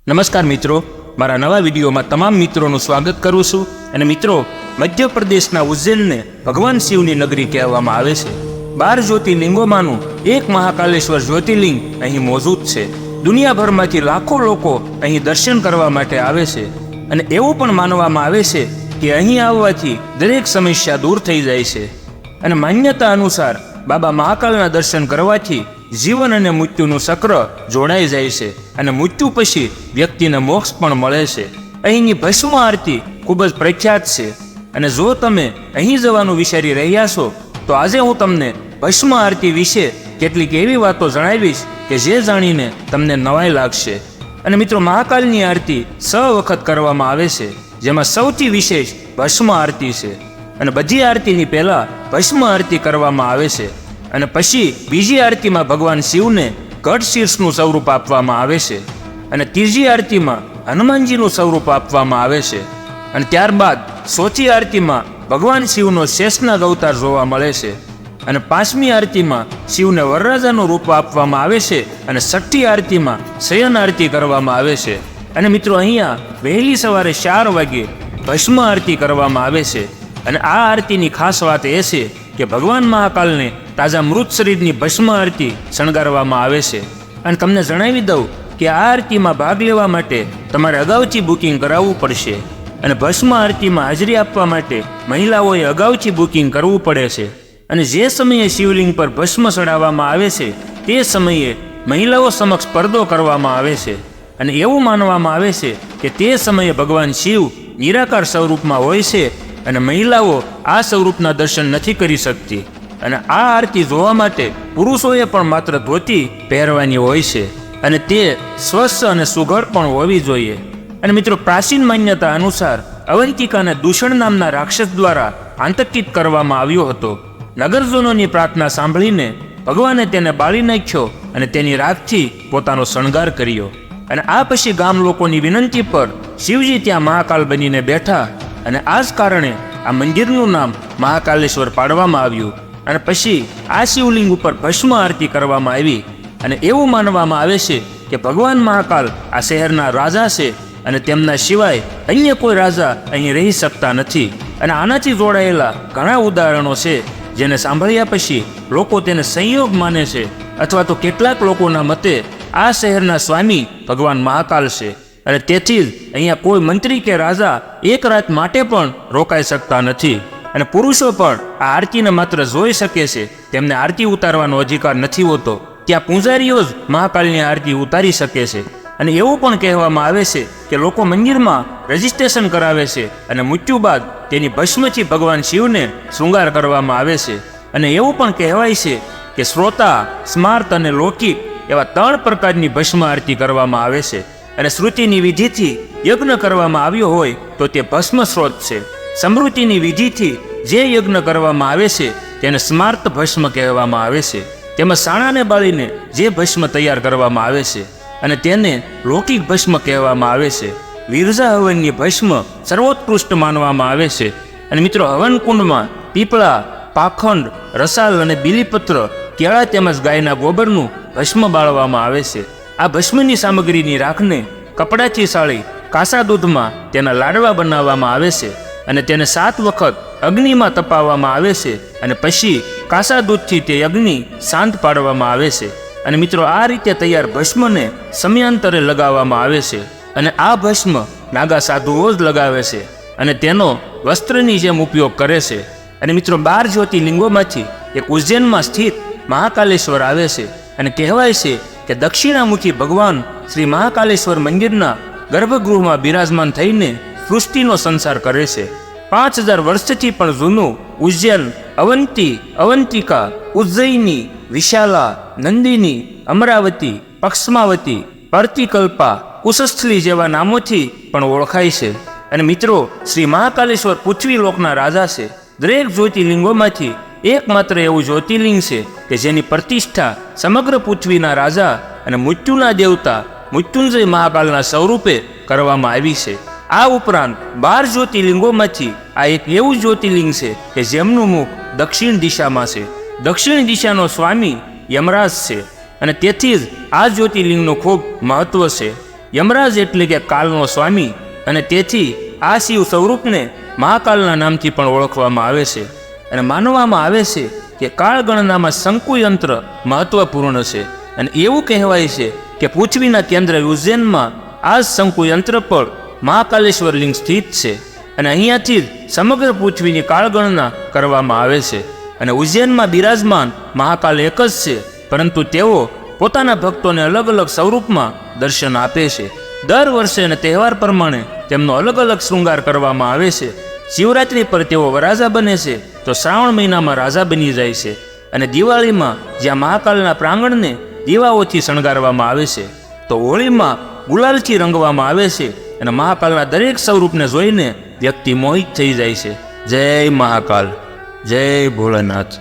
નમસ્કાર મિત્રો, મારા નવા વિડીયોમાં તમામ મિત્રોનું સ્વાગત કરું છું. અને મિત્રો, મધ્યપ્રદેશના ઉજ્જૈનને ભગવાન શિવની નગરી કહેવામાં આવે છે. 12 જ્યોતિર્લિંગોમાંનું એક મહાકાલેશ્વર જ્યોતિર્લિંગ અહીં મોજૂદ છે. દુનિયાભરમાંથી લાખો લોકો અહીં દર્શન કરવા માટે આવે છે અને એવું પણ માનવામાં આવે છે કે અહીં આવવાથી દરેક સમસ્યા દૂર થઈ જાય છે. અને માન્યતા અનુસાર બાબા મહાકાલના દર્શન કરવાથી જીવન અને મૃત્યુનું ચક્ર જોડાઈ જાય છે અને મૃત્યુ પછી વ્યક્તિને મોક્ષ પણ મળે છે. અહીંની ભસ્મ આરતી ખૂબ જ પ્રખ્યાત છે અને જો તમે અહીં જવાનું વિચારી રહ્યા છો તો આજે હું તમને ભસ્મ આરતી વિશે કેટલીક એવી વાતો જણાવીશ કે જે જાણીને તમને નવાઈ લાગશે. અને મિત્રો, મહાકાલની આરતી 6 વખત કરવામાં આવે છે, જેમાં સૌથી વિશેષ ભસ્મ આરતી છે. અને બધી આરતીની પહેલા ભસ્મ આરતી કરવામાં આવે છે અને પછી બીજી આરતીમાં ભગવાન શિવને ગઢ શીર્ષનું સ્વરૂપ આપવામાં આવે છે અને ત્રીજી આરતીમાં હનુમાનજીનું સ્વરૂપ આપવામાં આવે છે અને ત્યારબાદ ચોથી આરતીમાં ભગવાન શિવનો શેષનાગ અવતાર જોવા મળે છે અને 5મી આરતીમાં શિવને વરરાજાનું રૂપ આપવામાં આવે છે અને 6ઠી આરતીમાં શયન આરતી કરવામાં આવે છે. અને મિત્રો, અહીંયા વહેલી સવારે 4 વાગે ભસ્મ આરતી કરવામાં આવે છે. અને આ આરતીની ખાસ વાત એ છે કે ભગવાન મહાકાલને તાજા મૃત શરીરની ભસ્મ આરતી શણગારવામાં આવે છે. અને તમને જણાવી દઉં કે આ આરતીમાં ભાગ લેવા માટે તમારે અગાઉથી બુકિંગ કરાવવું પડશે અને ભસ્મ આરતીમાં હાજરી આપવા માટે મહિલાઓએ અગાઉથી બુકિંગ કરવું પડે છે. અને જે સમયે શિવલિંગ પર ભસ્મ ચડાવવામાં આવે છે તે સમયે મહિલાઓ સમક્ષ પડદો કરવામાં આવે છે અને એવું માનવામાં આવે છે કે તે સમયે ભગવાન શિવ નિરાકાર સ્વરૂપમાં હોય છે અને મહિલાઓ આ સ્વરૂપના દર્શન નથી કરી શકતી. અને આ આરતી જોવા માટે પુરુષોએ પણ માત્ર ધોતી પહેરવાની હોય છે અને તે સ્વચ્છ અને સુઘડ પણ હોવી જોઈએ. અને મિત્રો, પ્રાચીન માન્યતા અનુસાર અવંતિકાને દૂષણ નામના રાક્ષસ દ્વારા આતંકિત કરવામાં આવ્યો હતો. નગરજનોની પ્રાર્થના સાંભળીને ભગવાને તેને બાળી નાખ્યો અને તેની રાખથી પોતાનો શણગાર કર્યો. અને આ પછી ગામ લોકોની વિનંતી પર શિવજી ત્યાં મહાકાલ બનીને બેઠા અને આ જ કારણે આ મંદિરનું નામ મહાકાલેશ્વર પાડવામાં આવ્યું. અને પછી આ શિવલિંગ ઉપર ભસ્મ આરતી કરવામાં આવી. અને એવું માનવામાં આવે છે કે ભગવાન મહાકાલ આ શહેરના રાજા છે અને તેમના સિવાય અન્ય કોઈ રાજા અહીં રહી શકતા નથી. અને આનાથી જોડાયેલા ઘણા ઉદાહરણો છે જેને સાંભળ્યા પછી લોકો તેને સંયોગ માને છે, અથવા તો કેટલાક લોકોના મતે આ શહેરના સ્વામી ભગવાન મહાકાલ છે અને તેથી જ અહીંયા કોઈ મંત્રી કે રાજા એક રાત માટે પણ રોકાઈ શકતા નથી. અને પુરુષો પણ આ આરતીને માત્ર જોઈ શકે છે, તેમને આરતી ઉતારવાનો અધિકાર નથી હોતો. ત્યાં પૂજારીઓ જ મહાકાલની આરતી ઉતારી શકે છે. અને એવું પણ કહેવામાં આવે છે કે લોકો મંદિરમાં રજીસ્ટ્રેશન કરાવે છે અને મૃત્યુ બાદ તેની ભસ્મથી ભગવાન શિવને શૃંગાર કરવામાં આવે છે. અને એવું પણ કહેવાય છે કે શ્રોતા, સ્માર્ત અને લૌકિક એવા 3 પ્રકારની ભસ્મ આરતી કરવામાં આવે છે. અને શ્રુતિની વિધિથી યજ્ઞ કરવામાં આવ્યો હોય તો તે ભસ્મ સ્ત્રોત છે. સમૃદ્ધિની વિધિથી જે યજ્ઞ કરવામાં આવે છે તેને સ્માર્ત ભસ્મ કહેવામાં આવે છે. તેમાં સાણાને બાળીને જે ભસ્મ તૈયાર કરવામાં આવે છે અને તેને લૌકિક ભસ્મ કહેવામાં આવે છે. વિરજા હવનની ભસ્મ સર્વોત્કૃષ્ટ માનવામાં આવે છે. અને મિત્રો, હવન કુંડમાં પીપળા, પાખંડ, રસાલ અને બીલીપત્ર, કેળા તેમજ ગાયના ગોબરનું ભસ્મ બાળવામાં આવે છે. આ ભસ્મની સામગ્રીની રાખને કપડાથી સાળી કાસા દૂધમાં તેના લાડવા બનાવવામાં આવે છે અને તેને 7 વખત અગ્નિમાં તપાવવામાં આવે છે અને પછી કાસા દૂધથી તે અગ્નિ શાંત પાડવામાં આવે છે. અને મિત્રો, આ રીતે તૈયાર ભસ્મને સમયાંતરે લગાવવામાં આવે છે અને આ ભસ્મ નાગા સાધુઓ જ લગાવે છે અને તેનો વસ્ત્રની જેમ ઉપયોગ કરે છે. અને મિત્રો, 12 જ્યોતિર્લિંગોમાંથી એક ઉજ્જૈનમાં સ્થિત મહાકાલેશ્વર આવે છે અને કહેવાય છે કે દક્ષિણામુખી ભગવાન શ્રી મહાકાલેશ્વર મંદિરના ગર્ભગૃહમાં બિરાજમાન થઈને સૃષ્ટિનો સંસાર કરે છે. 5000 વર્ષથી પણ જૂનું ઉજ્જૈન, અવંતી, અવંતિકા, ઉજ્જૈની, વિશાલા, નંદિની, અમરાવતી, પક્ષમાવતી, પરતિકલ્પા, કુશસ્થલી જેવા નામોથી પણ ઓળખાય છે. અને મિત્રો, શ્રી મહાકાલેશ્વર પૃથ્વીલોકના રાજા છે. દરેક જ્યોતિર્લિંગોમાંથી એકમાત્ર એવું જ્યોતિર્લિંગ છે કે જેની પ્રતિષ્ઠા સમગ્ર પૃથ્વીના રાજા અને મૃત્યુના દેવતા મૃત્યુંજય મહાકાલના સ્વરૂપે કરવામાં આવી છે. આ ઉપરાંત 12 જ્યોતિર્લિંગોમાંથી આ એક એવું જ્યોતિર્લિંગ છે કે જેમનું મુખ દક્ષિણ દિશામાં છે. દક્ષિણ દિશાનો સ્વામી યમરાજ છે અને તેથી જ આ જ્યોતિર્લિંગનું ખૂબ મહત્વ છે. યમરાજ એટલે કે કાલનો સ્વામી, અને તેથી આ શિવ સ્વરૂપને મહાકાલના નામથી પણ ઓળખવામાં આવે છે. અને માનવામાં આવે છે કે કાળ ગણનામાં શંકુ યંત્ર મહત્વપૂર્ણ છે. અને એવું કહેવાય છે કે પૃથ્વીના કેન્દ્ર ઉજ્જૈનમાં આ જ શંકુ યંત્ર પર મહાકાલેશ્વર લિંગ સ્થિત છે. અને અહીંયાથી જ સમગ્ર પૃથ્વીની કાળગણના કરવામાં આવે છે. અને ઉજ્જૈનમાં બિરાજમાન મહાકાલ એક જ છે, પરંતુ તેઓ પોતાના ભક્તોને અલગ અલગ સ્વરૂપમાં દર્શન આપે છે. દર વર્ષે અને તહેવાર પ્રમાણે તેમનો અલગ અલગ શૃંગાર કરવામાં આવે છે. શિવરાત્રિ પર તેઓ વરરાજા બને છે, તો શ્રાવણ મહિનામાં રાજા બની જાય છે. અને દિવાળીમાં જ્યાં મહાકાલના પ્રાંગણને દીવાઓથી શણગારવામાં આવે છે, તો હોળીમાં ગુલાલથી રંગવામાં આવે છે. અને મહાકાલના દરેક સ્વરૂપને જોઈને વ્યક્તિ મોહિત થઈ જાય છે. જય મહાકાલ, જય ભોળાનાથ.